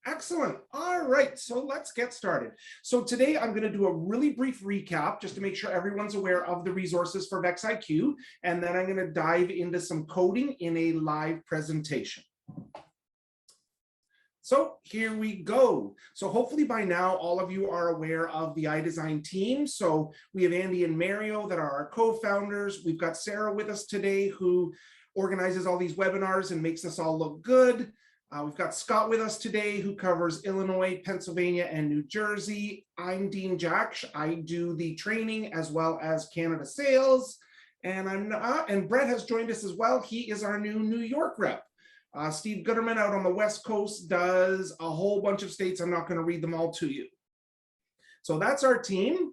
Excellent. All right, so let's get started. So today I'm going to do a really brief recap just to make sure everyone's aware of the resources for VEX IQ, and then I'm going to dive into some coding in a live presentation. So here we go. So hopefully by now, all of you are aware of the iDESIGN team. So we have Andy and Mario that are our co-founders. We've got Sarah with us today who organizes all these webinars and makes us all look good. We've got Scott with us today who covers Illinois, Pennsylvania, and New Jersey. I'm Dean Jaksch. I do the training as well as Canada sales. And Brett has joined us as well. He is our new New York rep. Steve Gooderman out on the West Coast does a whole bunch of states. I'm not going to read them all to you. So that's our team.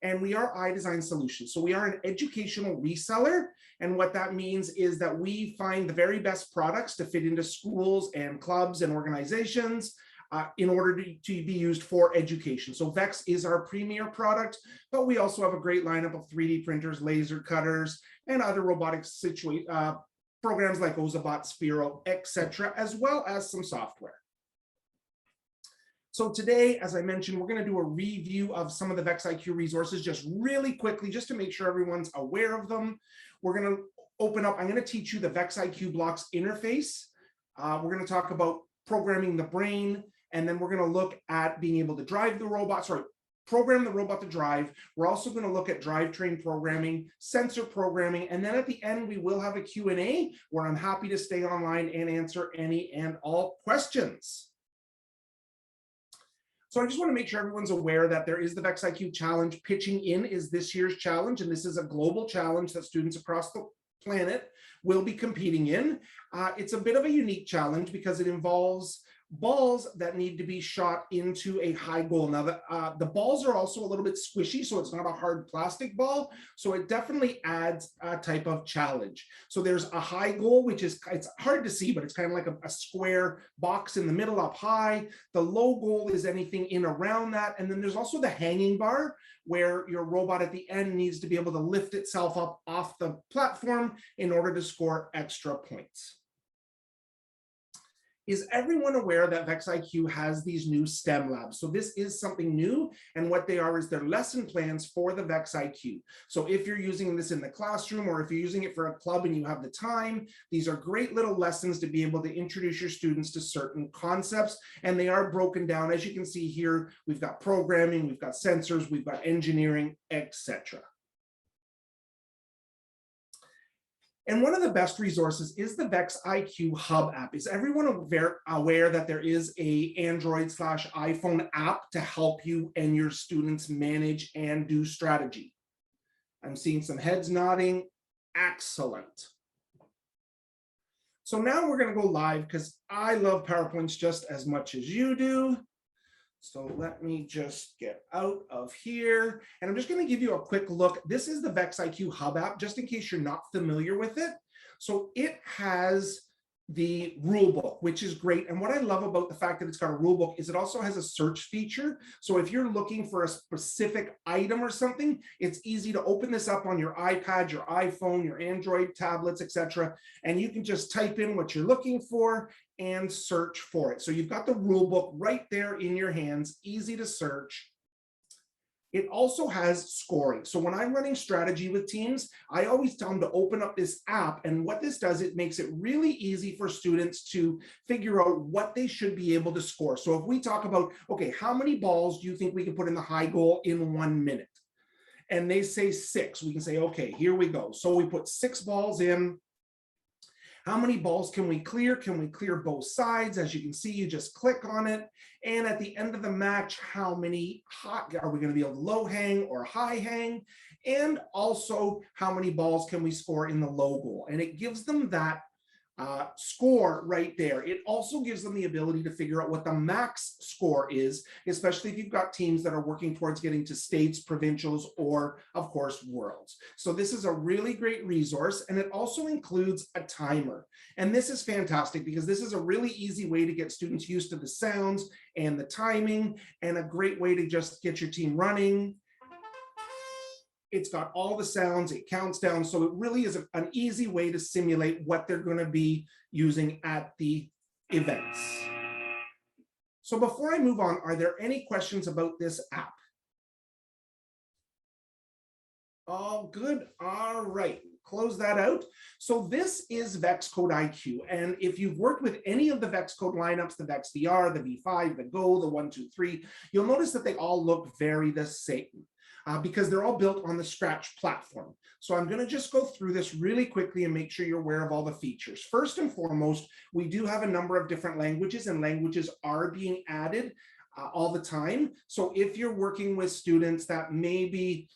And we are iDESIGN Solutions. So we are an educational reseller. And what that means is that we find the very best products to fit into schools and clubs and organizations in order to be used for education. So VEX is our premier product, but we also have a great lineup of 3D printers, laser cutters, and other robotics programs like Ozobot, Sphero, etc., as well as some software. So today, as I mentioned, we're going to do a review of some of the VEX IQ resources just really quickly, just to make sure everyone's aware of them. We're going to open up, I'm going to teach you the VEX IQ Blocks Interface. We're going to talk about programming the brain, and then we're going to look at being able to drive the robot, program the robot to drive. We're also going to look at drivetrain programming, sensor programming, and then at the end, we will have a Q&A where I'm happy to stay online and answer any and all questions. So I just want to make sure everyone's aware that there is the VEX IQ Challenge. Pitching in is this year's challenge, and this is a global challenge that students across the planet will be competing in. It's a bit of a unique challenge because it involves balls that need to be shot into a high goal. Now, the balls are also a little bit squishy, so it's not a hard plastic ball. So it definitely adds a type of challenge. So there's a high goal, which is, it's hard to see, but it's kind of like a square box in the middle up high. The low goal is anything in around that. And then there's also the hanging bar, where your robot at the end needs to be able to lift itself up off the platform in order to score extra points. Is everyone aware that VEX IQ has these new STEM labs? So this is something new, and what they are is their lesson plans for the VEX IQ. So if you're using this in the classroom, or if you're using it for a club and you have the time, these are great little lessons to be able to introduce your students to certain concepts, and they are broken down. As you can see here, we've got programming, we've got sensors, we've got engineering, etc. And one of the best resources is the VEX IQ Hub App. Is everyone aware that there is an Android/iPhone app to help you and your students manage and do strategy? I'm seeing some heads nodding. Excellent. So now we're going to go live because I love PowerPoints just as much as you do. So let me just get out of here. And I'm just going to give you a quick look. This is the VEX IQ Hub app, just in case you're not familiar with it. So it has the rule book, which is great. And what I love about the fact that it's got a rule book is it also has a search feature. So if you're looking for a specific item or something, it's easy to open this up on your iPad, your iPhone, your Android tablets, etc. And you can just type in what you're looking for and search for it. So you've got the rule book right there in your hands, easy to search. It also has scoring. So when I'm running strategy with teams, I always tell them to open up this app. And what this does, it makes it really easy for students to figure out what they should be able to score. So if we talk about, okay, how many balls do you think we can put in the high goal in 1 minute? And they say 6, we can say, okay, here we go. So we put 6 balls in. How many balls can we clear? Can we clear both sides? As you can see, you just click on it. And at the end of the match, how many are we going to be able to low hang or high hang? And also, how many balls can we score in the low goal? And it gives them that score right there. It also gives them the ability to figure out what the max score is, especially if you've got teams that are working towards getting to states, provincials, or of course, worlds. So this is a really great resource, and it also includes a timer. And this is fantastic because this is a really easy way to get students used to the sounds and the timing, and a great way to just get your team running. It's got all the sounds, it counts down. So it really is an easy way to simulate what they're going to be using at the events. So before I move on, are there any questions about this app? All good. All right. Close that out. So this is VEX Code IQ. And if you've worked with any of the VEX Code lineups, the VEX VR, the V5, the Go, the 1, 2, 3, you'll notice that they all look very the same because they're all built on the Scratch platform. So I'm going to just go through this really quickly and make sure you're aware of all the features. First and foremost, we do have a number of different languages, and languages are being added all the time. So if you're working with students that maybe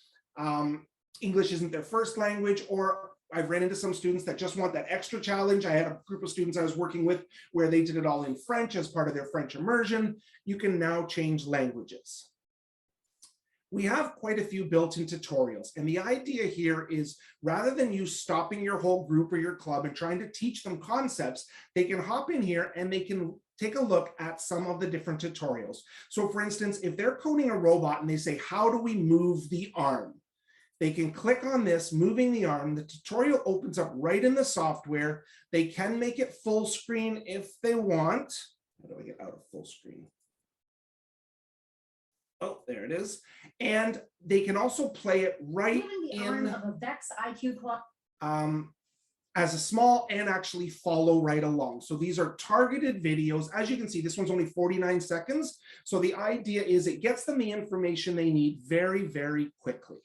English isn't their first language, or I've ran into some students that just want that extra challenge. I had a group of students I was working with where they did it all in French as part of their French immersion. You can now change languages. We have quite a few built-in tutorials, and the idea here is rather than you stopping your whole group or your club and trying to teach them concepts, they can hop in here and they can take a look at some of the different tutorials. So for instance, if they're coding a robot and they say, how do we move the arm? They can click on this, moving the arm. The tutorial opens up right in the software. They can make it full screen if they want. How do I get out of full screen? Oh, there it is. And they can also play it right in of a VEX IQ clock. As a small and actually follow right along. So these are targeted videos. As you can see, this one's only 49 seconds. So the idea is it gets them the information they need very, very quickly.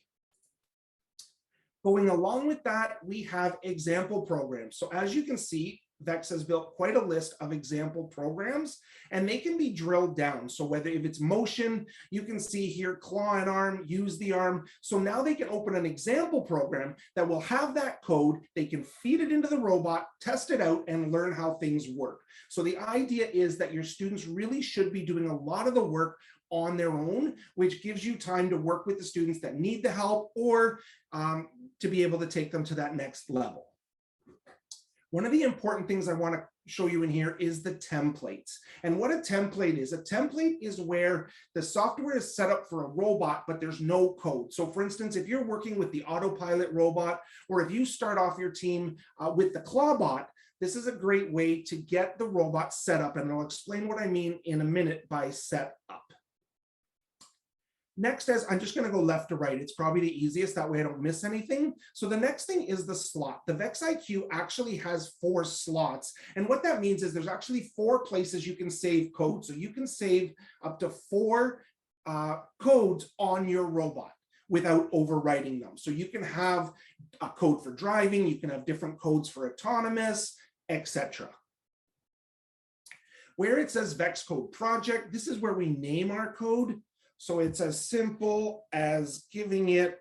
Going along with that, we have example programs. So as you can see, VEX has built quite a list of example programs, and they can be drilled down. So whether if it's motion, you can see here, claw an arm, use the arm. So now they can open an example program that will have that code. They can feed it into the robot, test it out, and learn how things work. So the idea is that your students really should be doing a lot of the work on their own, which gives you time to work with the students that need the help, or to be able to take them to that next level. One of the important things I want to show you in here is the templates. And what a template is where the software is set up for a robot, but there's no code. So for instance, if you're working with the AutoPilot robot, or if you start off your team with the Clawbot, this is a great way to get the robot set up. And I'll explain what I mean in a minute by set up. Next, I'm just going to go left to right. It's probably the easiest. That way I don't miss anything. So the next thing is the slot. The VEX IQ actually has 4 slots. And what that means is there's actually 4 places you can save code. So you can save up to 4 codes on your robot without overwriting them. So you can have a code for driving. You can have different codes for autonomous, etc. Where it says VEX Code Project, this is where we name our code. So it's as simple as giving it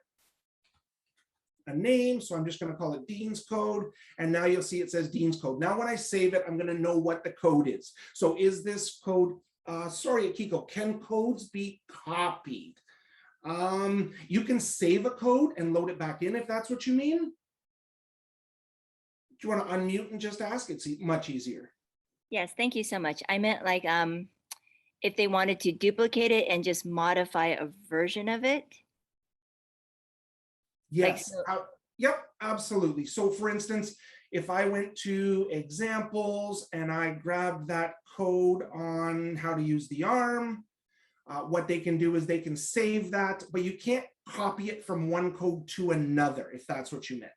a name. So I'm just going to call it Dean's Code. And now you'll see it says Dean's Code. Now when I save it, I'm going to know what the code is. So is this code, sorry, Akiko, can codes be copied? You can save a code and load it back in if that's what you mean. Do you want to unmute and just ask? It's much easier. Yes, thank you so much. I meant like, if they wanted to duplicate it and just modify a version of it? Yes, like, yep, absolutely. So for instance, if I went to examples and I grabbed that code on how to use the arm, what they can do is they can save that, but you can't copy it from one code to another, if that's what you meant.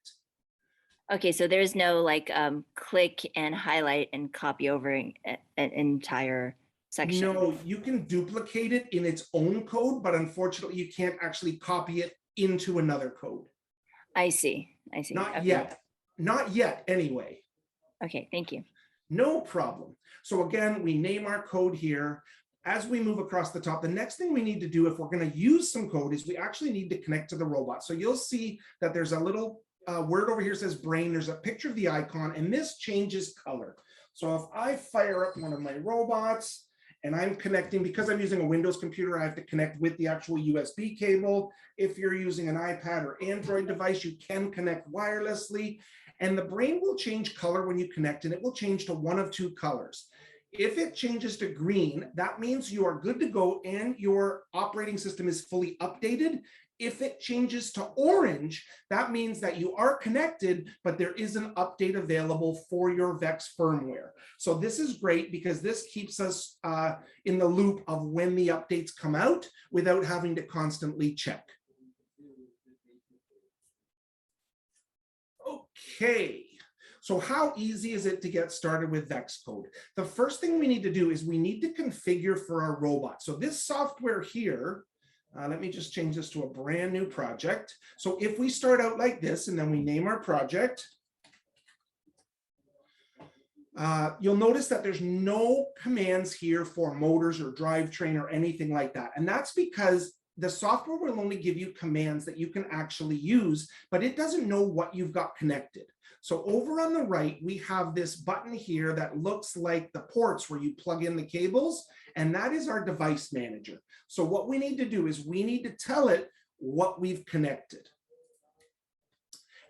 Okay, so there's no like click and highlight and copy over an entire section. No, you can duplicate it in its own code, but unfortunately you can't actually copy it into another code. I see. Not okay. yet. Not yet, anyway. Okay, thank you. No problem. So again, we name our code here. As we move across the top, the next thing we need to do if we're going to use some code is we actually need to connect to the robot. So you'll see that there's a little word over here says brain. There's a picture of the icon, and this changes color. So if I fire up one of my robots, and I'm connecting, because I'm using a Windows computer, I have to connect with the actual USB cable. If you're using an iPad or Android device, you can connect wirelessly. And the brain will change color when you connect, and it will change to one of 2 colors. If it changes to green, that means you are good to go and your operating system is fully updated. If it changes to orange, that means that you are connected, but there is an update available for your VEX firmware. So this is great because this keeps us in the loop of when the updates come out without having to constantly check. Okay. So how easy is it to get started with VEX Code? The first thing we need to do is we need to configure for our robot. So this software here, let me just change this to a brand new project. So if we start out like this and then we name our project, you'll notice that there's no commands here for motors or drivetrain or anything like that. And that's because the software will only give you commands that you can actually use, but it doesn't know what you've got connected. So over on the right, we have this button here that looks like the ports where you plug in the cables, and that is our device manager. So what we need to do is we need to tell it what we've connected.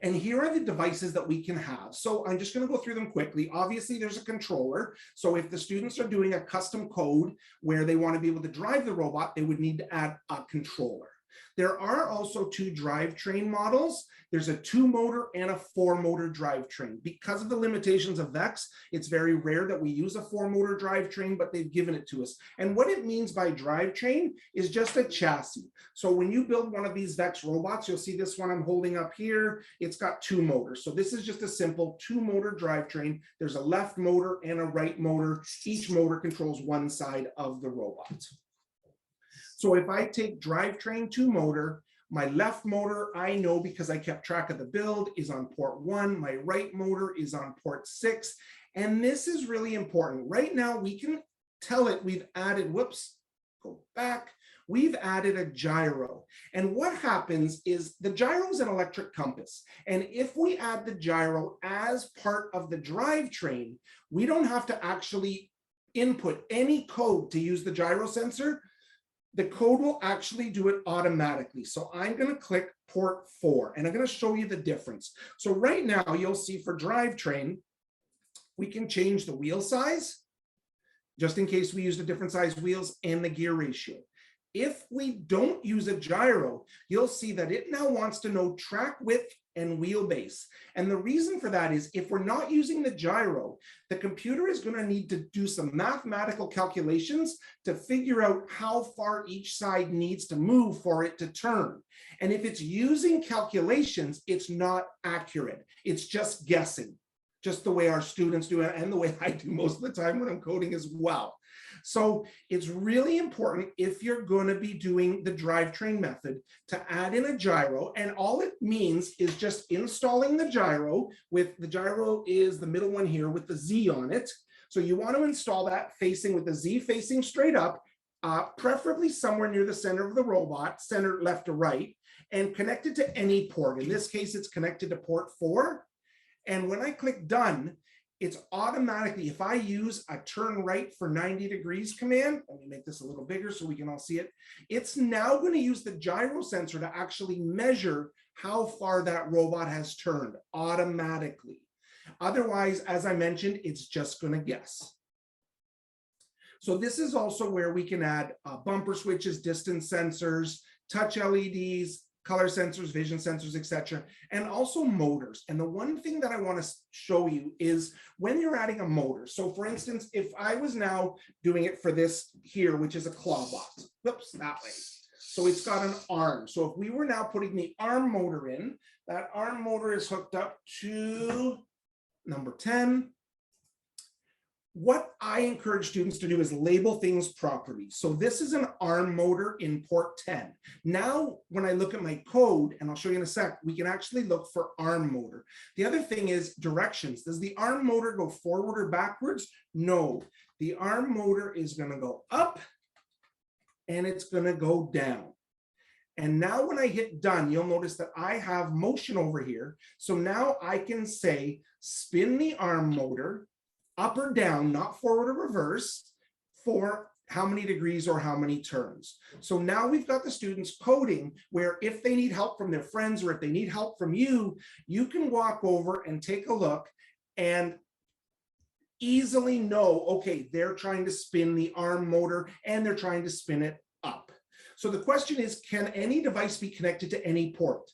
And here are the devices that we can have. So I'm just going to go through them quickly. Obviously, there's a controller. So if the students are doing a custom code where they want to be able to drive the robot, they would need to add a controller. There are also 2 drivetrain models. There's a 2-motor and a 4-motor drivetrain. Because of the limitations of VEX, it's very rare that we use a 4-motor drivetrain, but they've given it to us. And what it means by drivetrain is just a chassis. So when you build one of these VEX robots, you'll see this one I'm holding up here. It's got 2 motors. So this is just a simple 2-motor drivetrain. There's a left motor and a right motor. Each motor controls one side of the robot. So if I take drivetrain 2-motor, my left motor, I know because I kept track of the build, is on port 1. My right motor is on port 6. And this is really important. Right now, we can tell it we've added, whoops, go back. We've added a gyro. And what happens is the gyro is an electric compass. And if we add the gyro as part of the drivetrain, we don't have to actually input any code to use the gyro sensor. The code will actually do it automatically. So I'm going to click port 4 and I'm going to show you the difference. So right now you'll see for drivetrain, we can change the wheel size, just in case we used a different size wheels, and the gear ratio. If we don't use a gyro, you'll see that it now wants to know track width and wheelbase. And the reason for that is if we're not using the gyro, the computer is going to need to do some mathematical calculations to figure out how far each side needs to move for it to turn. And if it's using calculations, it's not accurate. It's just guessing, just the way our students do it and the way I do most of the time when I'm coding as well. So it's really important if you're going to be doing the drivetrain method to add in a gyro, and all it means is just installing the gyro. With the gyro is the middle one here with the Z on it. So you want to install that facing with the Z facing straight up, preferably somewhere near the center of the robot, center left to right, and connected to any port. In this case, it's connected to port 4. And when I click done, it's automatically, if I use a turn right for 90 degrees command, let me make this a little bigger so we can all see it, it's now going to use the gyro sensor to actually measure how far that robot has turned automatically. Otherwise, as I mentioned, it's just going to guess. So this is also where we can add bumper switches, distance sensors, touch LEDs, color sensors, vision sensors, etc., and also motors. And the one thing that I want to show you is when you're adding a motor. So for instance, if I was now doing it for this here, which is a claw box, whoops, that way. So it's got an arm. So if we were now putting the arm motor in, that arm motor is hooked up to number 10. What I encourage students to do is label things properly. So this is an arm motor in port 10. Now, when I look at my code, and I'll show you in a sec, we can actually look for arm motor. The other thing is directions. Does the arm motor go forward or backwards? No. The arm motor is going to go up and it's going to go down. And now when I hit done, you'll notice that I have motion over here. So now I can say spin the arm motor up or down, not forward or reverse, for how many degrees or how many turns. So now we've got the students coding where if they need help from their friends or if they need help from you, you can walk over and take a look and easily know, okay, they're trying to spin the arm motor and they're trying to spin it up. So the question is, can any device be connected to any port?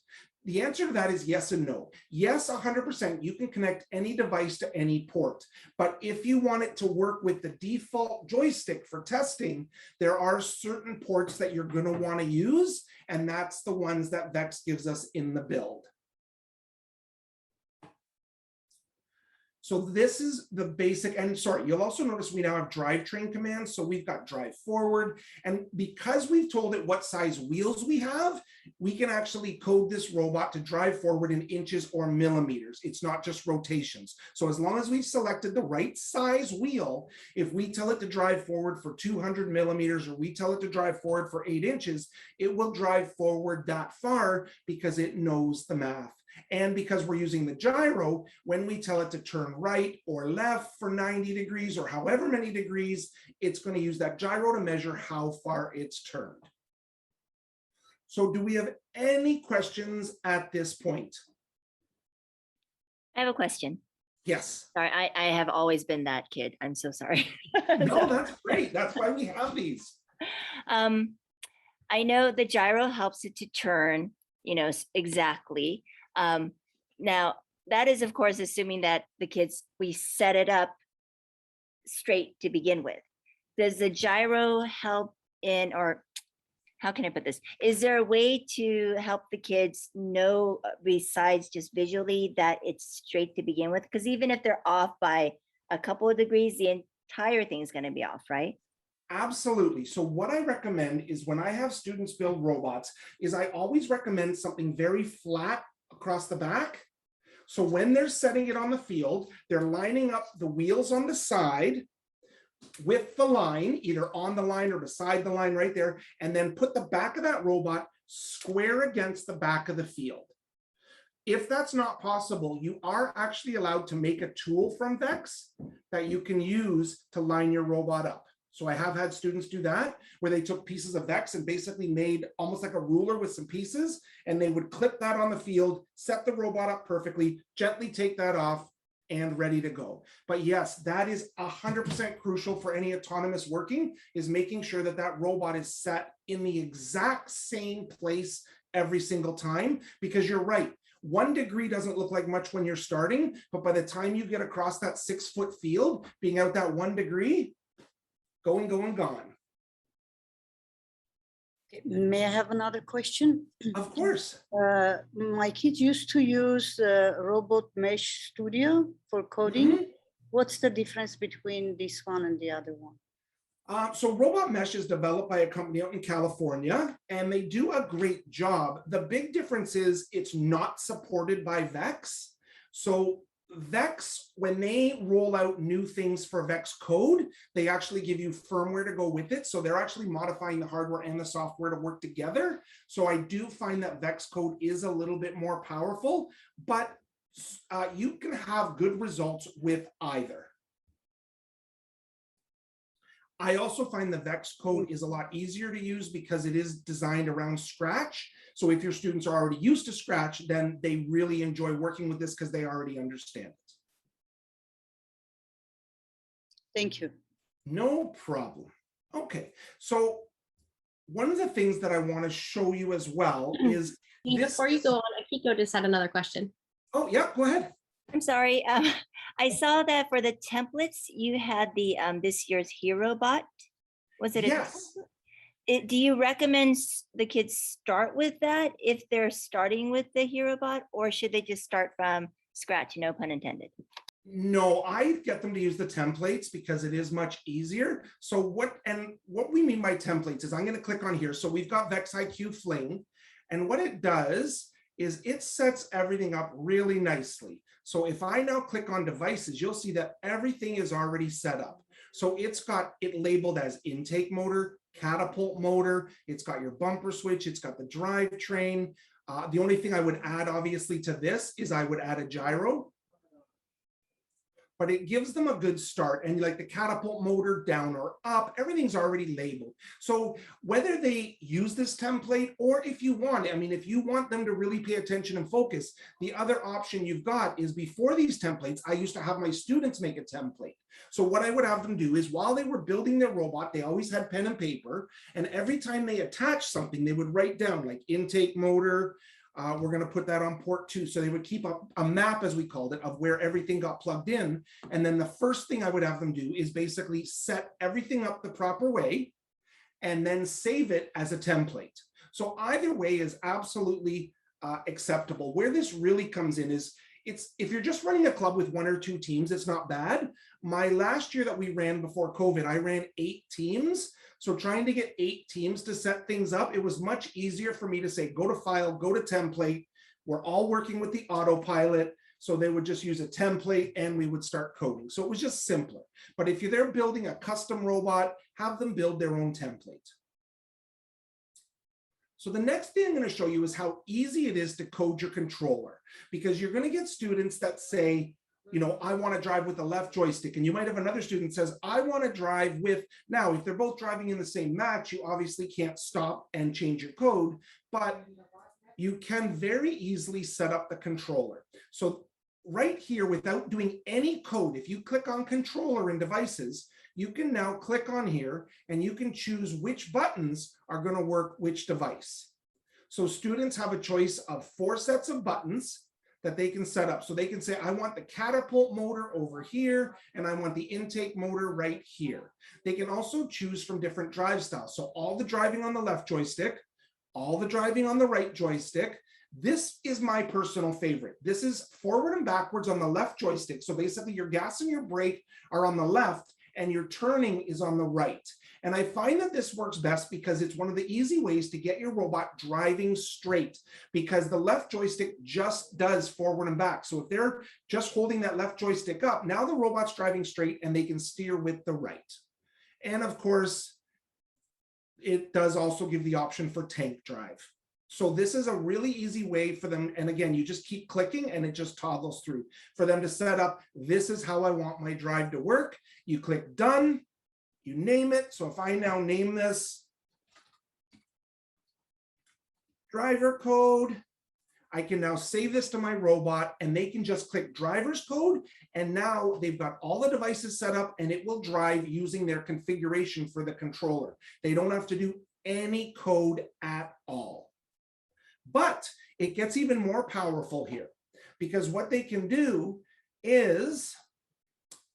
The answer to that is yes and no. Yes, 100%, you can connect any device to any port. But if you want it to work with the default joystick for testing, there are certain ports that you're going to want to use, and that's the ones that VEX gives us in the build. So this is the basic, and sorry, you'll also notice we now have drivetrain commands. So we've got drive forward, and because we've told it what size wheels we have, we can actually code this robot to drive forward in inches or millimeters. It's not just rotations. So as long as we've selected the right size wheel, if we tell it to drive forward for 200 millimeters, or we tell it to drive forward for 8 inches, it will drive forward that far because it knows the math. And because we're using the gyro, when we tell it to turn right or left for 90 degrees or however many degrees, it's going to use that gyro to measure how far it's turned. So do we have any questions at this point? I have a question. Yes. Sorry, I have always been that kid. I'm so sorry. No, that's great. That's why we have these. I know the gyro helps it to turn, exactly. Now, that is, of course, assuming that we set it up straight to begin with. Does the gyro help in, or how can I put this? Is there a way to help the kids know, besides just visually, that it's straight to begin with? Because even if they're off by a couple of degrees, the entire thing is going to be off, right? Absolutely. So what I recommend is, when I have students build robots, is I always recommend something very flat across the back. So when they're setting it on the field, they're lining up the wheels on the side with the line, either on the line or beside the line right there, and then put the back of that robot square against the back of the field. If that's not possible, you are actually allowed to make a tool from VEX that you can use to line your robot up. So I have had students do that, where they took pieces of VEX and basically made almost like a ruler with some pieces, and they would clip that on the field, set the robot up perfectly, gently take that off, and ready to go. But yes, that is 100% crucial for any autonomous working, is making sure that that robot is set in the exact same place every single time, because you're right. 1 degree doesn't look like much when you're starting, but by the time you get across that 6-foot field, being out that 1 degree, going, gone. May I have another question? Of course. My kids used to use Robot Mesh Studio for coding. Mm-hmm. What's the difference between this one and the other one? So Robot Mesh is developed by a company out in California, and they do a great job. The big difference is it's not supported by VEX. So VEX, when they roll out new things for VEX code, they actually give you firmware to go with it. So they're actually modifying the hardware and the software to work together. So I do find that VEX code is a little bit more powerful, but you can have good results with either. I also find the VEX code is a lot easier to use because it is designed around Scratch. So if your students are already used to Scratch, then they really enjoy working with this because they already understand it. Thank you. No problem. Okay, so one of the things that I want to show you as well is this. Before you go on, Akiko just had another question. Oh, yeah, go ahead. I'm sorry. I saw that for the templates, you had the this year's Hero Bot. Was it? Yes. Do you recommend the kids start with that if they're starting with the Hero Bot, or should they just start from scratch? No pun intended. No, I get them to use the templates because it is much easier. So what we mean by templates is, I'm going to click on here. So we've got VEX IQ Fling, and what it does is it sets everything up really nicely. So if I now click on devices, you'll see that everything is already set up. So it's got it labeled as intake motor, catapult motor, it's got your bumper switch, it's got the drivetrain. The only thing I would add, obviously, to this is I would add a gyro. but it gives them a good start. And like the catapult motor down or up, everything's already labeled. So whether they use this template or if you want, I mean, if you want them to really pay attention and focus, the other option you've got is before these templates, I used to have my students make a template. So what I would have them do is while they were building their robot, they always had pen and paper. And every time they attached something, they would write down like intake motor. We're going to put that on port 2. So they would keep a map, as we called it, of where everything got plugged in. And then the first thing I would have them do is basically set everything up the proper way and then save it as a template. So either way is absolutely acceptable. Where this really comes in is if you're just running a club with 1 or 2 teams, it's not bad. My last year that we ran before COVID, I ran 8 teams. So trying to get 8 teams to set things up, it was much easier for me to say, go to file, go to template. We're all working with the AutoPilot. So they would just use a template and we would start coding. So it was just simpler. But if they're building a custom robot, have them build their own template. So the next thing I'm going to show you is how easy it is to code your controller, because you're going to get students that say, you know, I want to drive with the left joystick. And you might have another student says, I want to drive with, now, if they're both driving in the same match, you obviously can't stop and change your code, but you can very easily set up the controller. So right here, without doing any code, if you click on controller and devices, you can now click on here and you can choose which buttons are going to work which device. So students have a choice of 4 sets of buttons that they can set up. So they can say, I want the catapult motor over here, and I want the intake motor right here. They can also choose from different drive styles. So all the driving on the left joystick, all the driving on the right joystick. This is my personal favorite. This is forward and backwards on the left joystick. So basically your gas and your brake are on the left and your turning is on the right. And I find that this works best because it's one of the easy ways to get your robot driving straight, because the left joystick just does forward and back. So if they're just holding that left joystick up, now the robot's driving straight and they can steer with the right. And of course, it does also give the option for tank drive. So this is a really easy way for them. And again, you just keep clicking and it just toggles through for them to set up. This is how I want my drive to work. You click done, you name it. So if I now name this driver code, I can now save this to my robot and they can just click driver's code. And now they've got all the devices set up and it will drive using their configuration for the controller. They don't have to do any code at all. But it gets even more powerful here, because what they can do is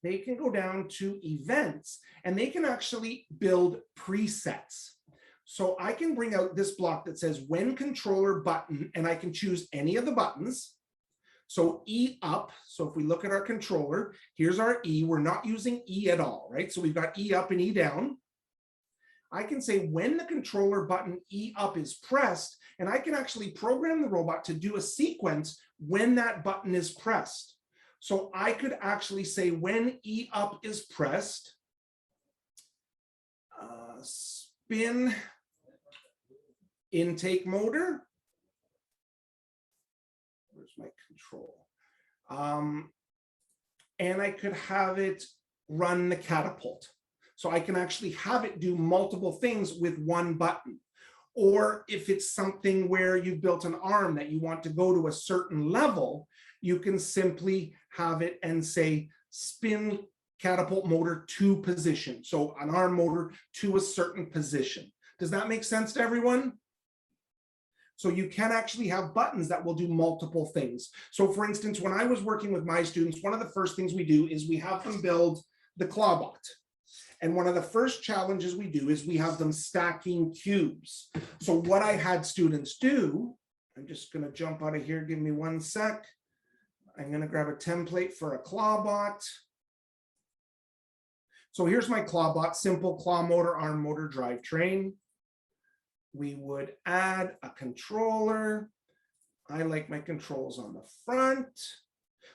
they can go down to events and they can actually build presets. So I can bring out this block that says when controller button, and I can choose any of the buttons. So E up, so if we look at our controller, here's our E, we're not using E at all, right? So we've got E up and E down. I can say when the controller button E up is pressed, and I can actually program the robot to do a sequence when that button is pressed. So I could actually say when E up is pressed, spin intake motor. Where's my control? And I could have it run the catapult. So I can actually have it do multiple things with one button. Or if it's something where you've built an arm that you want to go to a certain level, you can simply have it and say spin catapult motor to position. So an arm motor to a certain position. Does that make sense to everyone? So you can actually have buttons that will do multiple things. So for instance, when I was working with my students, one of the first things we do is we have them build the Clawbot. And one of the first challenges we do is we have them stacking cubes. So what I had students do, I'm just going to jump out of here. Give me 1 sec. I'm going to grab a template for a Clawbot. So here's my Clawbot, simple claw motor, arm motor, drivetrain. We would add a controller. I like my controls on the front.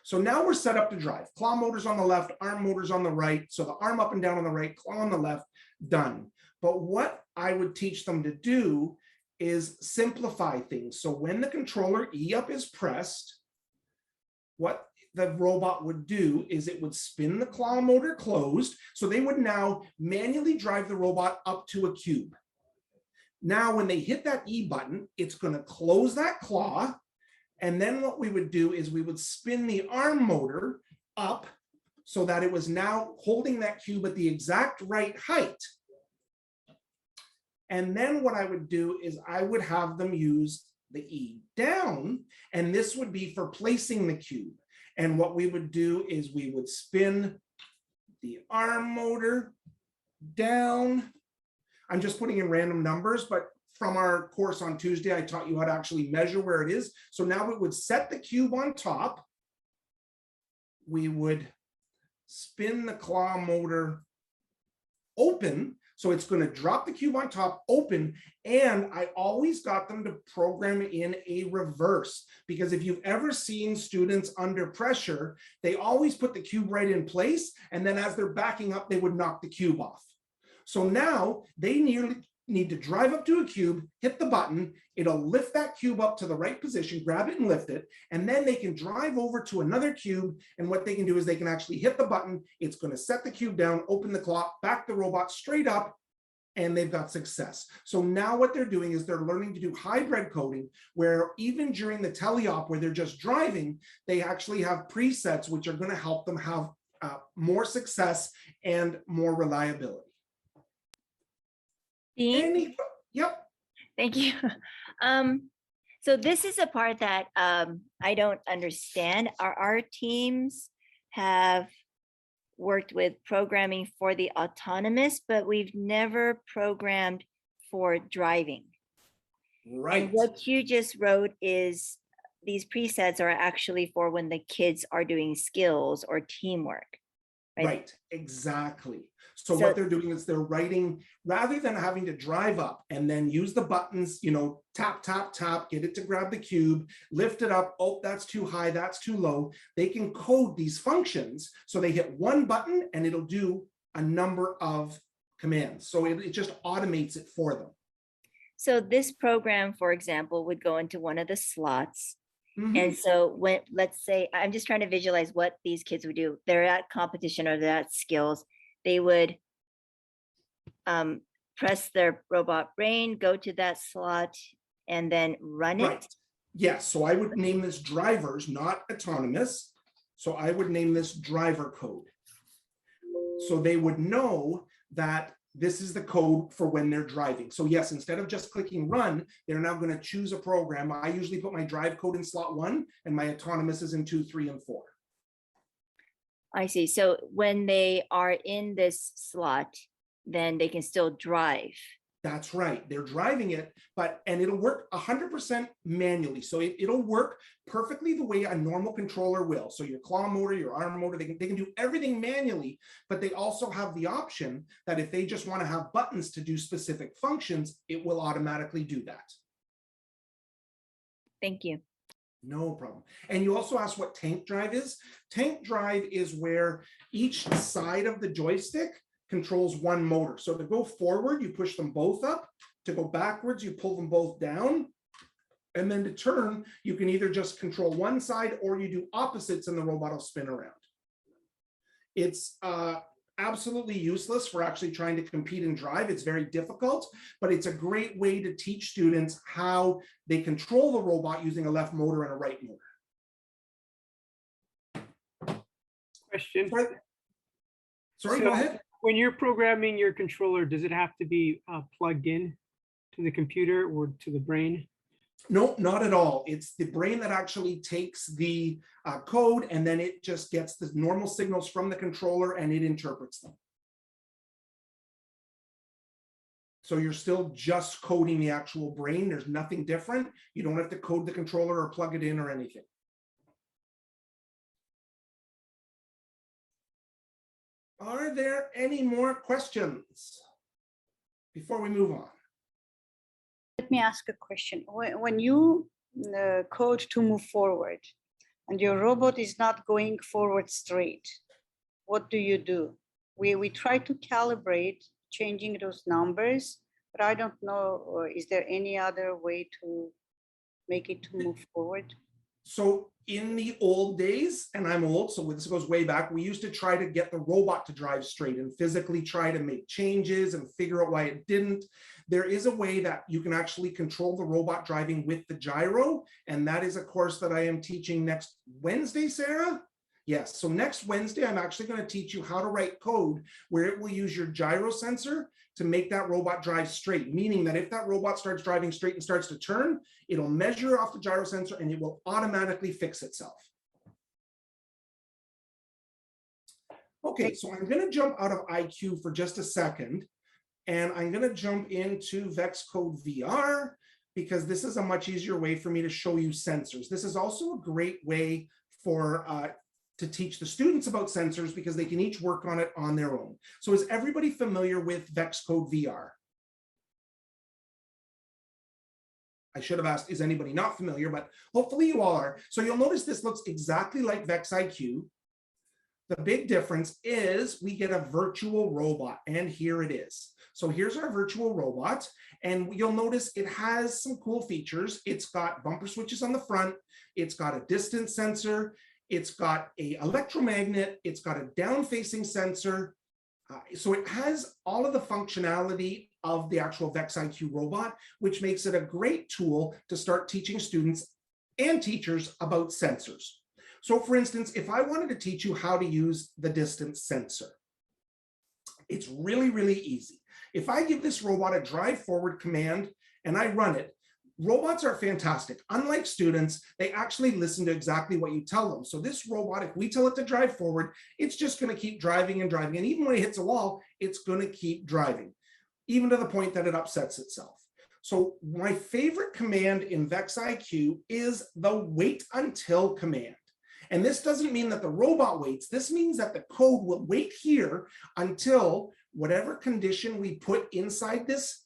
So now we're set up to drive. Claw motors on the left, arm motors on the right. So the arm up and down on the right, claw on the left, done. But what I would teach them to do is simplify things. So when the controller E up is pressed, the robot would do is it would spin the claw motor closed. So they would now manually drive the robot up to a cube. Now, when they hit that E button, it's going to close that claw. And then what we would do is we would spin the arm motor up so that it was now holding that cube at the exact right height. And then what I would do is I would have them use the E down, and this would be for placing the cube. And what we would do is we would spin the arm motor down. I'm just putting in random numbers, but from our course on Tuesday, I taught you how to actually measure where it is. So now it would set the cube on top. We would spin the claw motor open. So it's going to drop the cube on top, open, and I always got them to program in a reverse, because if you've ever seen students under pressure, they always put the cube right in place, and then as they're backing up, they would knock the cube off. So now they need to drive up to a cube, hit the button, it'll lift that cube up to the right position, grab it and lift it, and then they can drive over to another cube, and what they can do is they can actually hit the button, it's going to set the cube down, open the claw, back the robot straight up, and they've got success. So now what they're doing is they're learning to do hybrid coding, where even during the teleop where they're just driving, they actually have presets which are going to help them have more success and more reliability. Yep. Thank you. So this is a part that I don't understand. Our teams have worked with programming for the autonomous, but we've never programmed for driving. Right. And what you just wrote is these presets are actually for when the kids are doing skills or teamwork. Right, exactly. So what they're doing is they're writing, rather than having to drive up and then use the buttons, you know, tap, tap, tap, get it to grab the cube, lift it up. Oh, that's too high, that's too low. They can code these functions. So they hit one button and it'll do a number of commands. So it just automates it for them. So this program, for example, would go into one of the slots. Mm-hmm. And so when, let's say, I'm just trying to visualize what these kids would do. They're at competition or they're at skills. They would press their robot brain, go to that slot, and then run Right. it. Yes, so I would name this drivers, not autonomous. So I would name this driver code. So they would know that this is the code for when they're driving. So yes, instead of just clicking run, they're now going to choose a program. I usually put my drive code in slot 1 and my autonomous is in 2, 3, and 4. I see. So when they are in this slot, then they can still drive. That's right. They're driving it, and it'll work 100% manually. So it'll work perfectly the way a normal controller will. So your claw motor, your arm motor, they can do everything manually, but they also have the option that if they just want to have buttons to do specific functions, it will automatically do that. Thank you. No problem. And you also asked what tank drive is. Tank drive is where each side of the joystick controls one motor. So to go forward, you push them both up. To go backwards, you pull them both down. And then to turn, you can either just control one side or you do opposites and the robot will spin around. It's absolutely useless for actually trying to compete and drive. It's very difficult, but it's a great way to teach students how they control the robot using a left motor and a right motor. Question. Sorry, go ahead. When you're programming your controller, does it have to be plugged in to the computer or to the brain? No, not at all. It's the brain that actually takes the code and then it just gets the normal signals from the controller and it interprets them. So you're still just coding the actual brain. There's nothing different. You don't have to code the controller or plug it in or anything. Are there any more questions before we move on? Let me ask a question. When you code to move forward and your robot is not going forward straight, what do? We try to calibrate changing those numbers, but I don't know, is there any other way to make it to move forward? So in the old days, and I'm old, so this goes way back, we used to try to get the robot to drive straight and physically try to make changes and figure out why it didn't. There is a way that you can actually control the robot driving with the gyro, and that is a course that I am teaching next Wednesday, Sarah? Yes, so next Wednesday, I'm actually going to teach you how to write code where it will use your gyro sensor to make that robot drive straight, meaning that if that robot starts driving straight and starts to turn, it'll measure off the gyro sensor and it will automatically fix itself. Okay, so I'm going to jump out of IQ for just a second, and I'm going to jump into VEX Code VR because this is a much easier way for me to show you sensors. This is also a great way for to teach the students about sensors because they can each work on it on their own. So is everybody familiar with VEX Code VR? I should have asked, is anybody not familiar, but hopefully you all are. So you'll notice this looks exactly like VEX IQ. The big difference is we get a virtual robot, and here it is. So here's our virtual robot, and you'll notice it has some cool features. It's got bumper switches on the front. It's got a distance sensor. It's got an electromagnet. It's got a down-facing sensor. So it has all of the functionality of the actual VEX IQ robot, which makes it a great tool to start teaching students and teachers about sensors. So for instance, if I wanted to teach you how to use the distance sensor, it's really, really easy. If I give this robot a drive forward command and I run it, robots are fantastic. Unlike students, they actually listen to exactly what you tell them. So this robot, if we tell it to drive forward, it's just going to keep driving and driving. And even when it hits a wall, it's going to keep driving, even to the point that it upsets itself. So my favorite command in VEX IQ is the wait until command. And this doesn't mean that the robot waits. This means that the code will wait here until whatever condition we put inside this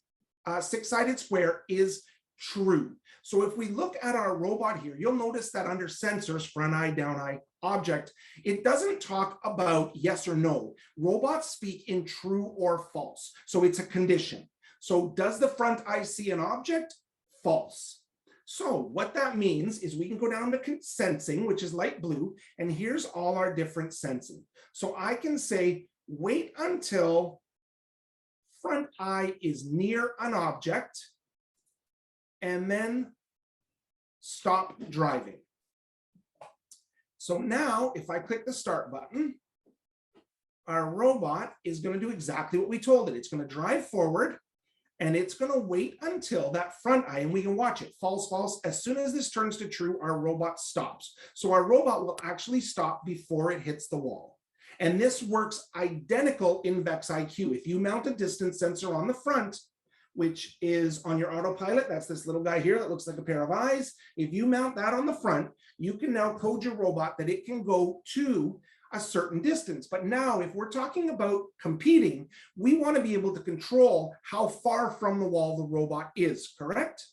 six-sided square is true. So if we look at our robot here, you'll notice that under sensors, front eye, down eye, object, it doesn't talk about yes or no. Robots speak in true or false. So it's a condition. So does the front eye see an object? False. So what that means is we can go down to sensing, which is light blue, and here's all our different sensing. So I can say, wait until front eye is near an object, and then stop driving. So now if I click the start button, our robot is going to do exactly what we told it. It's going to drive forward, and it's going to wait until that front eye, and we can watch it, false, false. As soon as this turns to true, our robot stops. So our robot will actually stop before it hits the wall. And this works identical in VEX IQ. If you mount a distance sensor on the front, which is on your AutoPilot, that's this little guy here that looks like a pair of eyes. If you mount that on the front, you can now code your robot that it can go to a certain distance. But now if we're talking about competing, we want to be able to control how far from the wall the robot is, correct?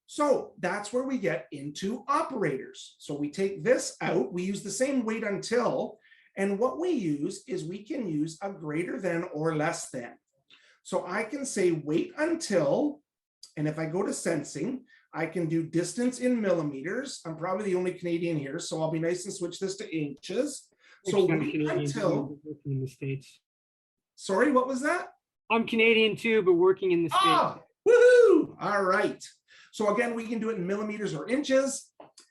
So that's where we get into operators. So we take this out, we use the same wait until, and what we use is we can use a greater than or less than. So I can say wait until, and if I go to sensing, I can do distance in millimeters. I'm probably the only Canadian here, so I'll be nice and switch this to inches. So wait until, working in the States. Sorry, what was that? I'm Canadian too, but working in the States. Ah, woohoo! All right. So again, we can do it in millimeters or inches.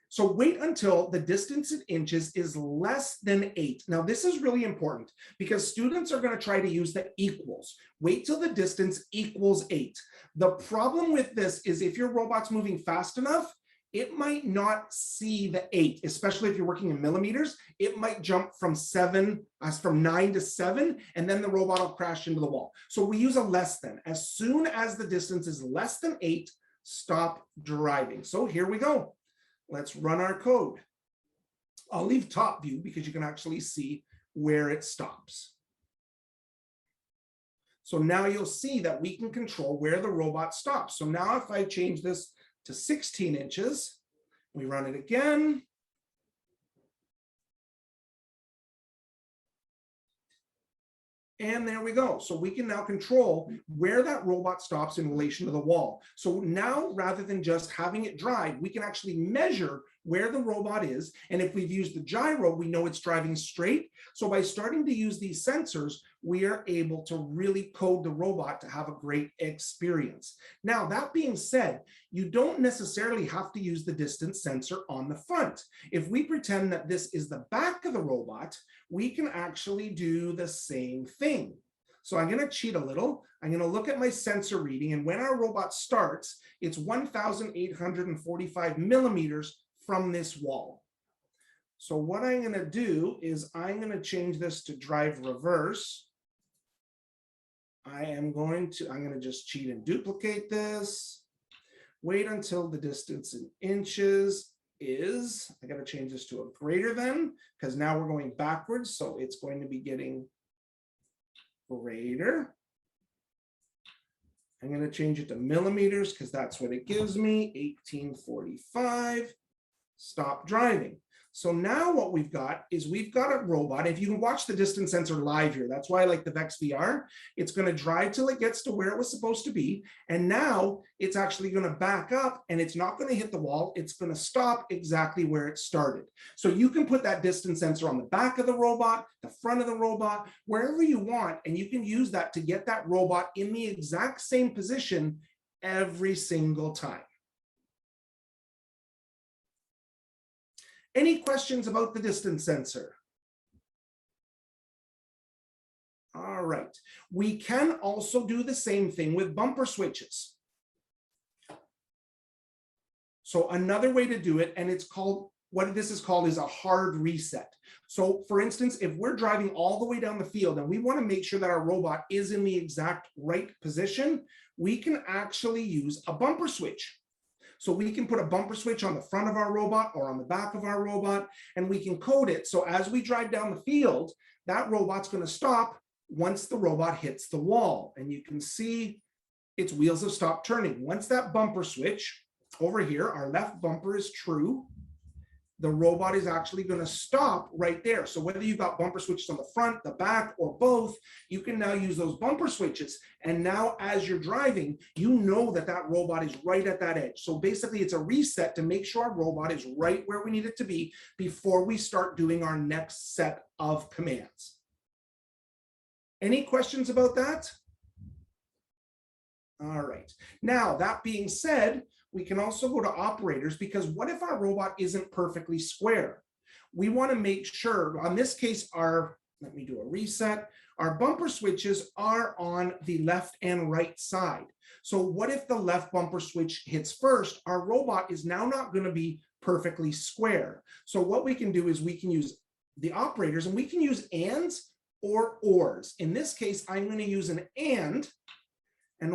So wait until the distance in inches is less than 8. Now this is really important because students are going to try to use the equals. Wait till the distance equals 8. The problem with this is if your robot's moving fast enough, it might not see the 8, especially if you're working in millimeters. It might jump from 9 to 7, and then the robot will crash into the wall. So we use a less than. As soon as the distance is less than 8, stop driving. So here we go. Let's run our code. I'll leave top view because you can actually see where it stops. So now you'll see that we can control where the robot stops. So now if I change this to 16 inches, we run it again. And there we go. So we can now control where that robot stops in relation to the wall. So now, rather than just having it drive, we can actually measure where the robot is. And if we've used the gyro, we know it's driving straight. So by starting to use these sensors, we are able to really code the robot to have a great experience. Now, that being said, you don't necessarily have to use the distance sensor on the front. If we pretend that this is the back of the robot, we can actually do the same thing. So I'm going to cheat a little. I'm going to look at my sensor reading, and when our robot starts, it's 1,845 millimeters from this wall. So what I'm going to do is I'm going to change this to drive reverse. I'm going to just cheat and duplicate this. Wait until the distance in inches is, I got to change this to a greater than, because now we're going backwards. So it's going to be getting greater. I'm going to change it to millimeters because that's what it gives me. 1845. Stop driving. So now what we've got is we've got a robot. If you can watch the distance sensor live here, that's why I like the VEX VR. It's going to drive till it gets to where it was supposed to be. And now it's actually going to back up, and it's not going to hit the wall. It's going to stop exactly where it started. So you can put that distance sensor on the back of the robot, the front of the robot, wherever you want. And you can use that to get that robot in the exact same position every single time. Any questions about the distance sensor? All right. We can also do the same thing with bumper switches. So another way to do it, and it's called, what this is called is a hard reset. So for instance, if we're driving all the way down the field and we want to make sure that our robot is in the exact right position, we can actually use a bumper switch. So we can put a bumper switch on the front of our robot or on the back of our robot, and we can code it. So as we drive down the field, that robot's going to stop once the robot hits the wall. And you can see its wheels have stopped turning. Once that bumper switch over here, our left bumper is true, the robot is actually going to stop right there. So whether you've got bumper switches on the front, the back, or both, you can now use those bumper switches. And now as you're driving, you know that that robot is right at that edge. So basically it's a reset to make sure our robot is right where we need it to be before we start doing our next set of commands. Any questions about that? All right. Now, that being said, we can also go to operators, because what if our robot isn't perfectly square? We want to make sure, on this case, let me do a reset. Our bumper switches are on the left and right side. So what if the left bumper switch hits first? Our robot is now not going to be perfectly square. So what we can do is we can use the operators, and we can use ands or ors. In this case, I'm going to use an and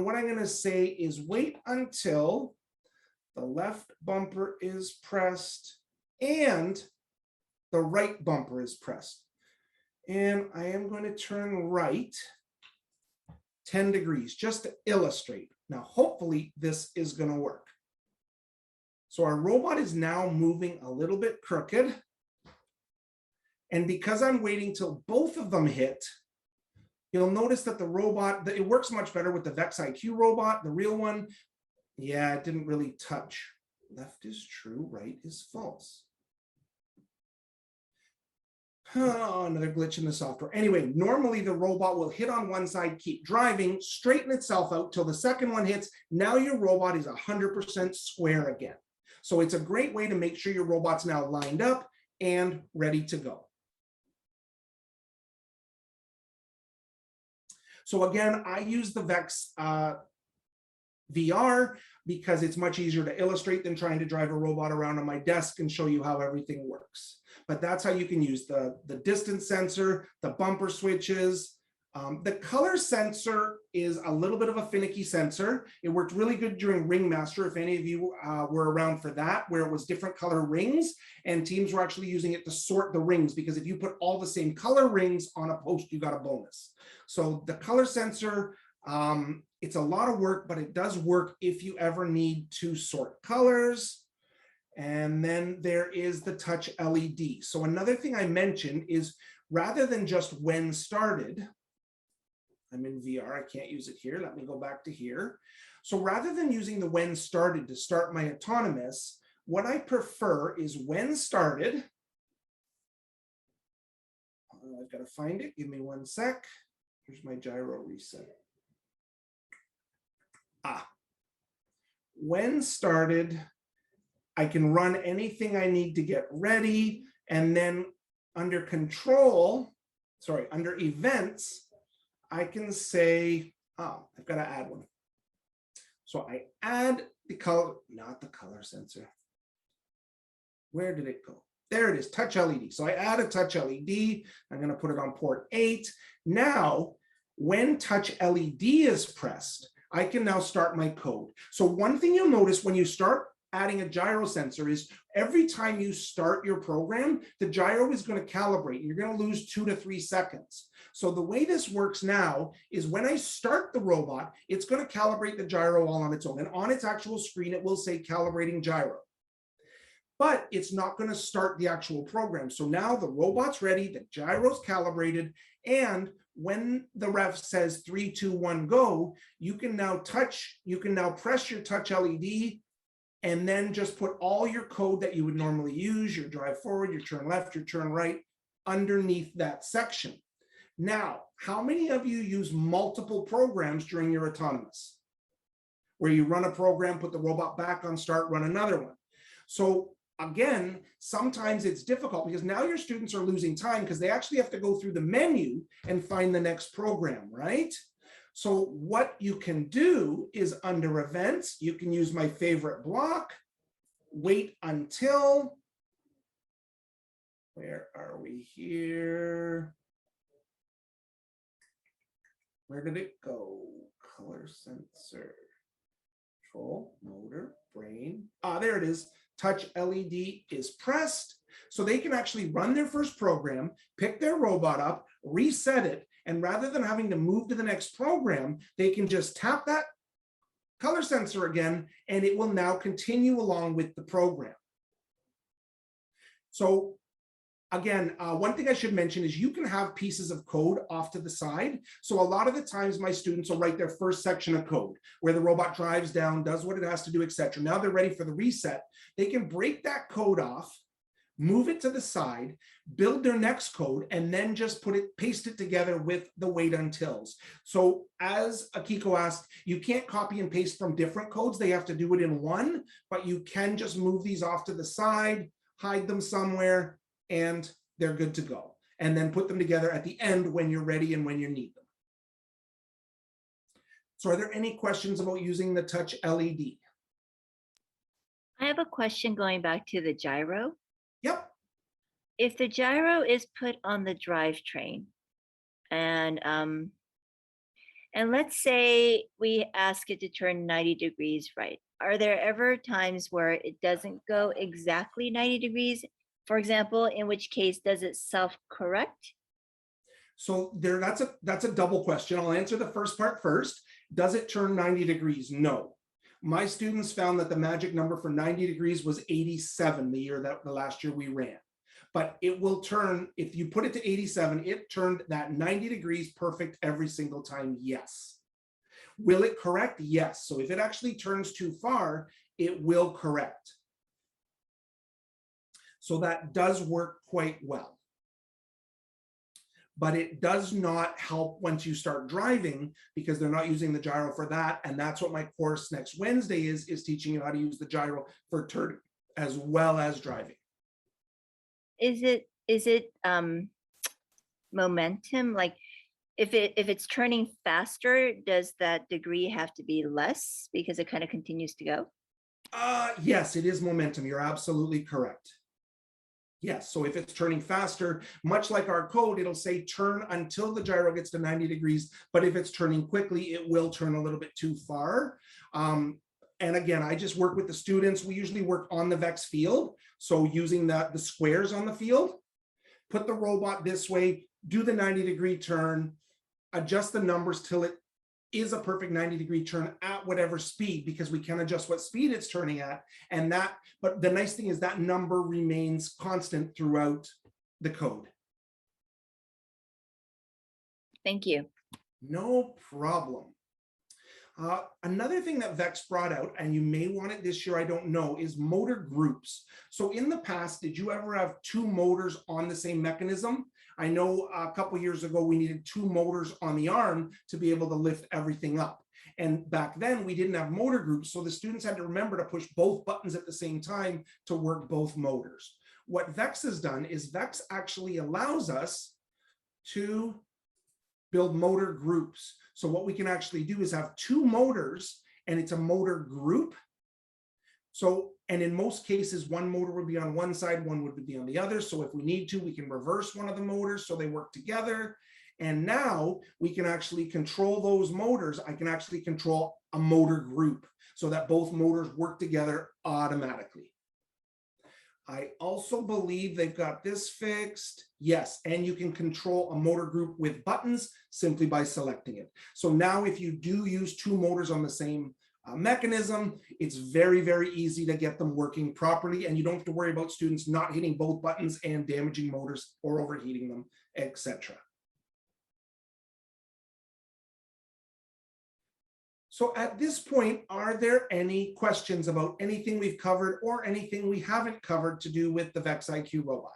what I'm going to say is wait until the left bumper is pressed and the right bumper is pressed. And I am going to turn right 10 degrees just to illustrate. Now, hopefully this is going to work. So our robot is now moving a little bit crooked. And because I'm waiting till both of them hit, you'll notice that the robot, it works much better with the VEX IQ robot, the real one. Yeah, it didn't really touch. Left is true, right is false. Oh, another glitch in the software. Anyway, normally the robot will hit on one side, keep driving, straighten itself out till the second one hits. Now your robot is 100% square again. So it's a great way to make sure your robot's now lined up and ready to go. So again, I use the VEX VR because it's much easier to illustrate than trying to drive a robot around on my desk and show you how everything works. But that's how you can use the distance sensor, the bumper switches. The color sensor is a little bit of a finicky sensor. It worked really good during Ringmaster, if any of you were around for that, where it was different color rings, and teams were actually using it to sort the rings, because if you put all the same color rings on a post, you got a bonus. So the color sensor, it's a lot of work, but it does work if you ever need to sort colors. And then there is the touch LED. So another thing I mentioned is, rather than just when started, I'm in VR, I can't use it here. Let me go back to here. So rather than using the when started to start my autonomous, what I prefer is when started. I've got to find it. Give me 1 sec. Here's my gyro reset. When started, I can run anything I need to get ready. And then under control, under events, I can say, I've got to add one. So I add the color, not the color sensor. Where did it go? There it is, touch LED. So I add a touch LED. I'm going to put it on port 8. Now, when touch LED is pressed, I can now start my code. So one thing you'll notice when you start adding a gyro sensor is every time you start your program, the gyro is going to calibrate. You're going to lose 2 to 3 seconds. So the way this works now is when I start the robot, it's going to calibrate the gyro all on its own. And on its actual screen, it will say calibrating gyro. But it's not going to start the actual program. So now the robot's ready, the gyro's calibrated, and when the ref says 3, 2, 1, go, you can now press your touch LED and then just put all your code that you would normally use, your drive forward, your turn left, your turn right, underneath that section. Now, how many of you use multiple programs during your autonomous? Where you run a program, put the robot back on start, run another one. So again, sometimes it's difficult because now your students are losing time because they actually have to go through the menu and find the next program, right? So what you can do is under events, you can use my favorite block, wait until, where are we here? Where did it go? Color sensor, control, motor, brain. There it is. Touch LED is pressed. So they can actually run their first program, pick their robot up, reset it, and rather than having to move to the next program, they can just tap that color sensor again, and it will now continue along with the program. So again, one thing I should mention is you can have pieces of code off to the side. So a lot of the times my students will write their first section of code where the robot drives down, does what it has to do, etc. Now they're ready for the reset. They can break that code off, move it to the side, build their next code, and then just paste it together with the wait untils. So as Akiko asked, you can't copy and paste from different codes. They have to do it in one, but you can just move these off to the side, hide them somewhere, and they're good to go. And then put them together at the end when you're ready and when you need them. So are there any questions about using the touch LED? I have a question going back to the gyro. Yep. If the gyro is put on the drivetrain and let's say we ask it to turn 90 degrees right, are there ever times where it doesn't go exactly 90 degrees? For example, in which case does it self-correct? So that's a double question. I'll answer the first part first. Does it turn 90 degrees? No. My students found that the magic number for 90 degrees was 87 the last year we ran. But it will turn, if you put it to 87, it turned that 90 degrees perfect every single time, yes. Will it correct? Yes. So if it actually turns too far, it will correct. So that does work quite well. But it does not help once you start driving because they're not using the gyro for that. And that's what my course next Wednesday is teaching you how to use the gyro for turning as well as driving. Is it momentum? Like if it's turning faster, does that degree have to be less because it kind of continues to go? Yes, it is momentum. You're absolutely correct. Yes, so if it's turning faster, much like our code, it'll say turn until the gyro gets to 90 degrees. But if it's turning quickly, it will turn a little bit too far. And again, I just work with the students. We usually work on the VEX field. So using the squares on the field, put the robot this way, do the 90-degree turn, adjust the numbers till it is a perfect 90-degree turn at whatever speed, because we can adjust what speed it's turning at. And but the nice thing is that number remains constant throughout the code. Thank you. No problem. Another thing that VEX brought out, and you may want it this year, I don't know, is motor groups. So in the past, did you ever have two motors on the same mechanism? I know a couple years ago, we needed two motors on the arm to be able to lift everything up. And back then we didn't have motor groups. So the students had to remember to push both buttons at the same time to work both motors. What VEX has done is VEX actually allows us to build motor groups. So what we can actually do is have two motors and it's a motor group. So, and in most cases, one motor would be on one side, one would be on the other. So if we need to, we can reverse one of the motors so they work together. And now we can actually control those motors. I can actually control a motor group so that both motors work together automatically. I also believe they've got this fixed. Yes, and you can control a motor group with buttons simply by selecting it. So now if you do use two motors on the same mechanism, it's very, very easy to get them working properly, and you don't have to worry about students not hitting both buttons and damaging motors or overheating them, etc. So at this point, are there any questions about anything we've covered or anything we haven't covered to do with the VEX IQ robot?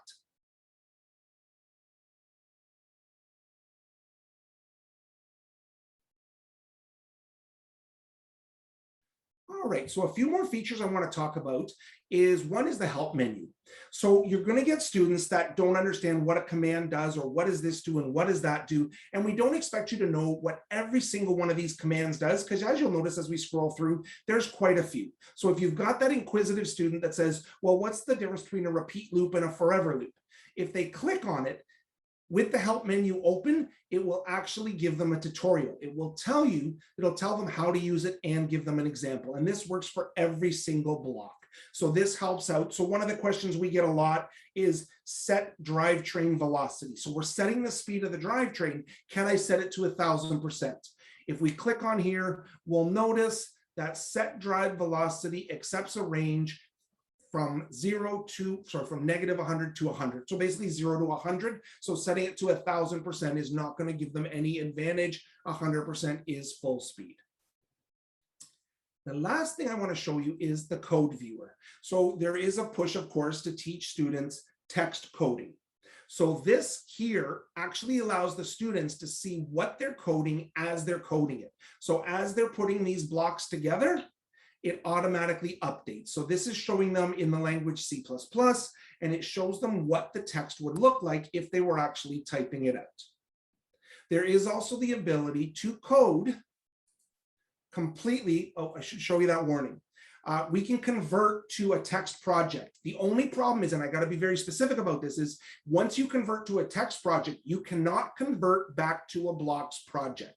All right, so a few more features I want to talk about is one is the help menu. So you're going to get students that don't understand what a command does or what does this do and what does that do. And we don't expect you to know what every single one of these commands does, because as you'll notice as we scroll through, there's quite a few. So if you've got that inquisitive student that says, well, what's the difference between a repeat loop and a forever loop? If they click on it, with the help menu open, it will actually give them a tutorial. It will tell you, it'll tell them how to use it and give them an example. And this works for every single block. So this helps out. So one of the questions we get a lot is set drivetrain velocity. So we're setting the speed of the drivetrain. Can I set it to 1,000%? If we click on here, we'll notice that set drive velocity accepts a range from from negative 100 to 100. So basically 0 to 100. So setting it to 1,000% is not going to give them any advantage. 100% is full speed. The last thing I want to show you is the code viewer. So there is a push, of course, to teach students text coding. So this here actually allows the students to see what they're coding as they're coding it. So as they're putting these blocks together, it automatically updates. So this is showing them in the language C++, and it shows them what the text would look like if they were actually typing it out. There is also the ability to code completely. Oh, I should show you that warning. We can convert to a text project. The only problem is, and I got to be very specific about this, is once you convert to a text project, you cannot convert back to a blocks project.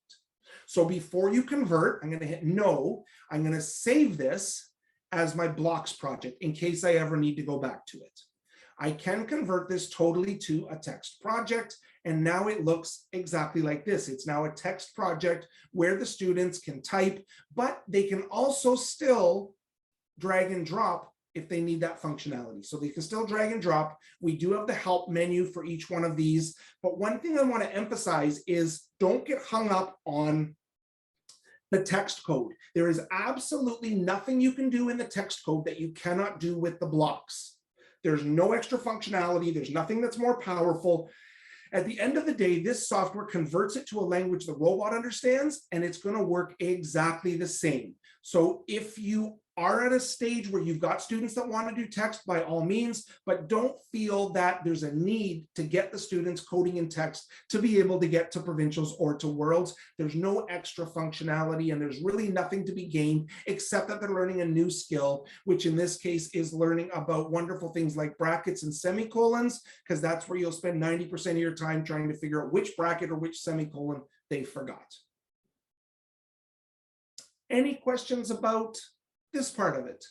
So before you convert, I'm going to hit no. I'm going to save this as my blocks project in case I ever need to go back to it. I can convert this totally to a text project, and now it looks exactly like this. It's now a text project where the students can type, but they can also still drag and drop if they need that functionality. So they can still drag and drop. We do have the help menu for each one of these. But one thing I want to emphasize is don't get hung up on the text code. There is absolutely nothing you can do in the text code that you cannot do with the blocks. There's no extra functionality. There's nothing that's more powerful. At the end of the day, this software converts it to a language the robot understands, and it's going to work exactly the same. So if you are at a stage where you've got students that want to do text, by all means, but don't feel that there's a need to get the students coding in text to be able to get to provincials or to worlds. There's no extra functionality, and there's really nothing to be gained except that they're learning a new skill, which in this case is learning about wonderful things like brackets and semicolons, because that's where you'll spend 90% of your time trying to figure out which bracket or which semicolon they forgot. Any questions about this part of it?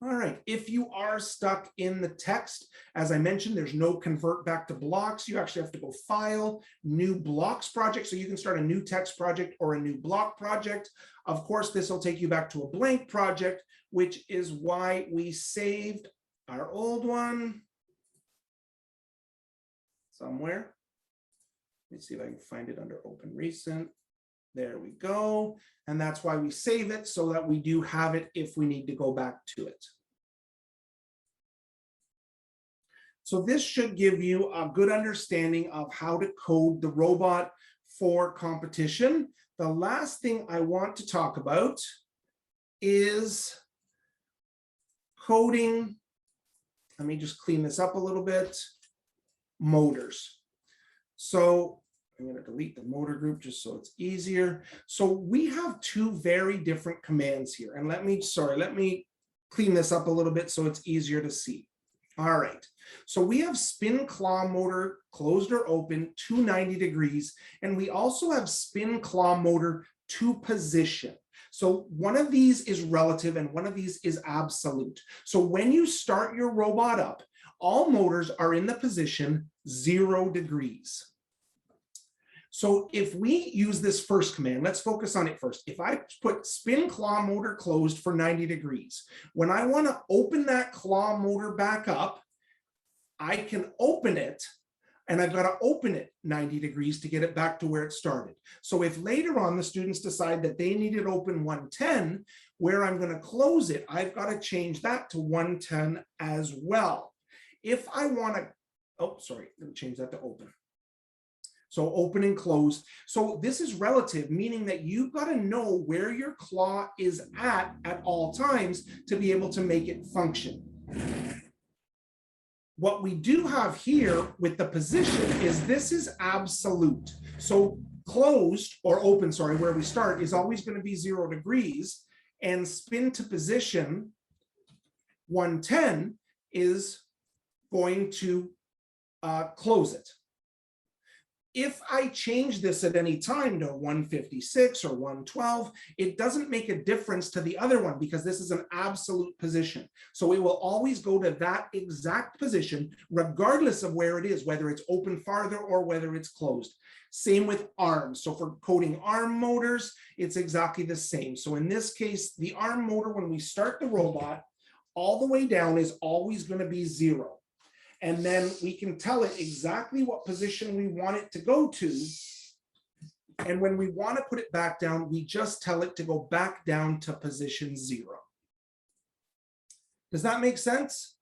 All right, if you are stuck in the text, as I mentioned, there's no convert back to blocks. You actually have to go File, New Blocks Project, so you can start a new text project or a new block project. Of course, this will take you back to a blank project, which is why we saved our old one. somewhere. Let me see if I can find it under Open Recent. There we go. And that's why we save it, so that we do have it if we need to go back to it. So this should give you a good understanding of how to code the robot for competition. The last thing I want to talk about is coding. Let me just clean this up a little bit. Motors. So I'm going to delete the motor group just so it's easier. So we have two very different commands here. And let me clean this up a little bit so it's easier to see. All right. So we have spin claw motor, closed or open, to 90 degrees. And we also have spin claw motor to position. So one of these is relative and one of these is absolute. So when you start your robot up, all motors are in the position 0 degrees. So if we use this first command, let's focus on it first. If I put spin claw motor closed for 90 degrees, when I want to open that claw motor back up, I can open it, and I've got to open it 90 degrees to get it back to where it started. So if later on the students decide that they need it open 110, where I'm going to close it, I've got to change that to 110 as well. If I want to, let me change that to open. So open and close. So this is relative, meaning that you've got to know where your claw is at all times to be able to make it function. What we do have here with the position is this is absolute. So closed or open, where we start is always going to be 0 degrees, and spin to position 110 is going to close it. If I change this at any time to 156 or 112, it doesn't make a difference to the other one because this is an absolute position. So it will always go to that exact position, regardless of where it is, whether it's open farther or whether it's closed. Same with arms. So for coding arm motors, it's exactly the same. So in this case, the arm motor, when we start the robot, all the way down is always going to be 0. And then we can tell it exactly what position we want it to go to. And when we want to put it back down, we just tell it to go back down to position 0. Does that make sense?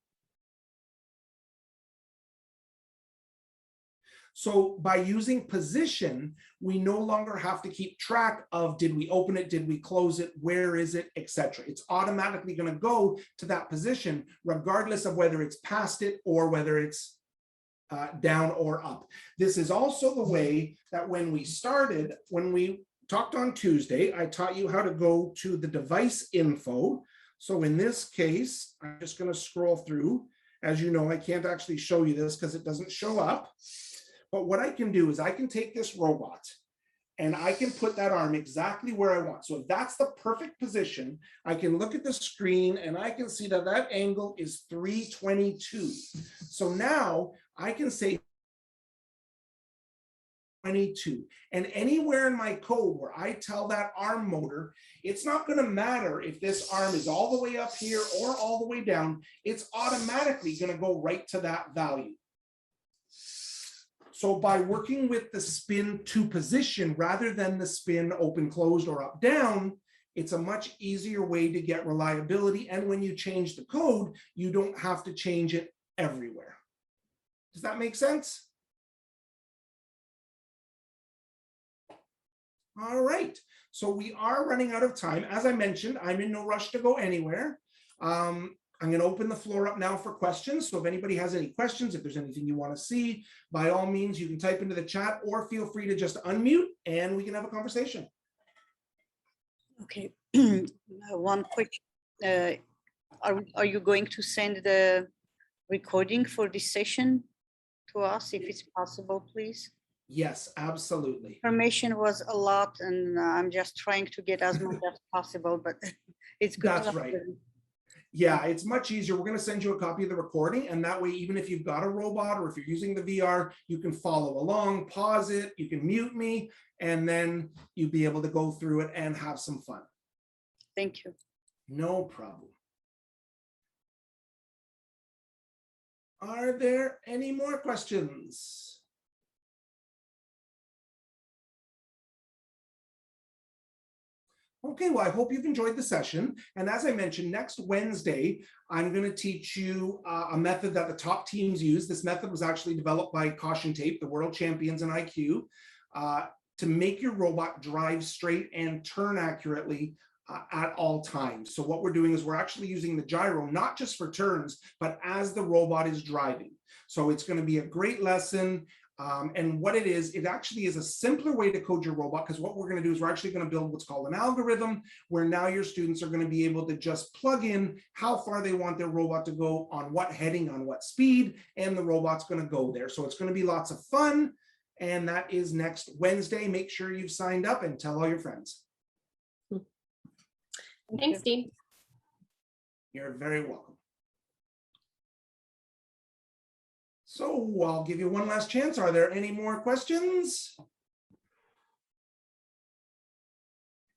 So by using position, we no longer have to keep track of, did we open it, did we close it, where is it, etc. It's automatically going to go to that position, regardless of whether it's past it or whether it's down or up. This is also the way that when we talked on Tuesday, I taught you how to go to the device info. So in this case, I'm just going to scroll through. As you know, I can't actually show you this because it doesn't show up. But what I can do is I can take this robot and I can put that arm exactly where I want. So if that's the perfect position, I can look at the screen and I can see that that angle is 322. So now I can say 22. And anywhere in my code where I tell that arm motor, it's not going to matter if this arm is all the way up here or all the way down. It's automatically going to go right to that value. So by working with the spin to position rather than the spin open, closed, or up, down, it's a much easier way to get reliability. And when you change the code, you don't have to change it everywhere. Does that make sense? All right. So we are running out of time. As I mentioned, I'm in no rush to go anywhere. I'm going to open the floor up now for questions. So if anybody has any questions, if there's anything you want to see, by all means, you can type into the chat or feel free to just unmute and we can have a conversation. Okay. One quick, are you going to send the recording for this session to us if it's possible, please? Yes, absolutely. Information was a lot and I'm just trying to get as much as possible, but it's good. That's right. Yeah, it's much easier. We're going to send you a copy of the recording, and that way, even if you've got a robot or if you're using the VR, you can follow along, pause it, you can mute me, and then you'll be able to go through it and have some fun. Thank you. No problem. Are there any more questions? Okay, well, I hope you've enjoyed the session. And as I mentioned, next Wednesday, I'm going to teach you a method that the top teams use. This method was actually developed by Caution Tape, the world champions in IQ, to make your robot drive straight and turn accurately at all times. So what we're doing is we're actually using the gyro, not just for turns, but as the robot is driving. So it's going to be a great lesson. And what it is, it actually is a simpler way to code your robot, because what we're going to do is we're actually going to build what's called an algorithm, where now your students are going to be able to just plug in how far they want their robot to go, on what heading, on what speed, and the robot's going to go there. So it's going to be lots of fun. And that is next Wednesday. Make sure you've signed up and tell all your friends. Thanks, Dean. You're very welcome. So I'll give you one last chance. Are there any more questions?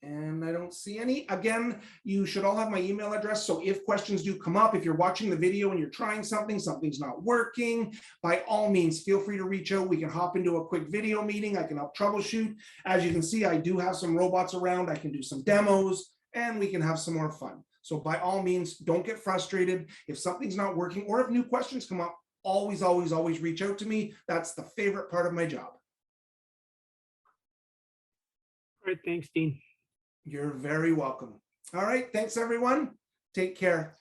And I don't see any. Again, you should all have my email address. So if questions do come up, if you're watching the video and you're trying something, something's not working, by all means, feel free to reach out. We can hop into a quick video meeting. I can help troubleshoot. As you can see, I do have some robots around. I can do some demos and we can have some more fun. So by all means, don't get frustrated. If something's not working or if new questions come up, always, always, always reach out to me. That's the favorite part of my job. All right, thanks, Dean. You're very welcome. All right, thanks everyone. Take care.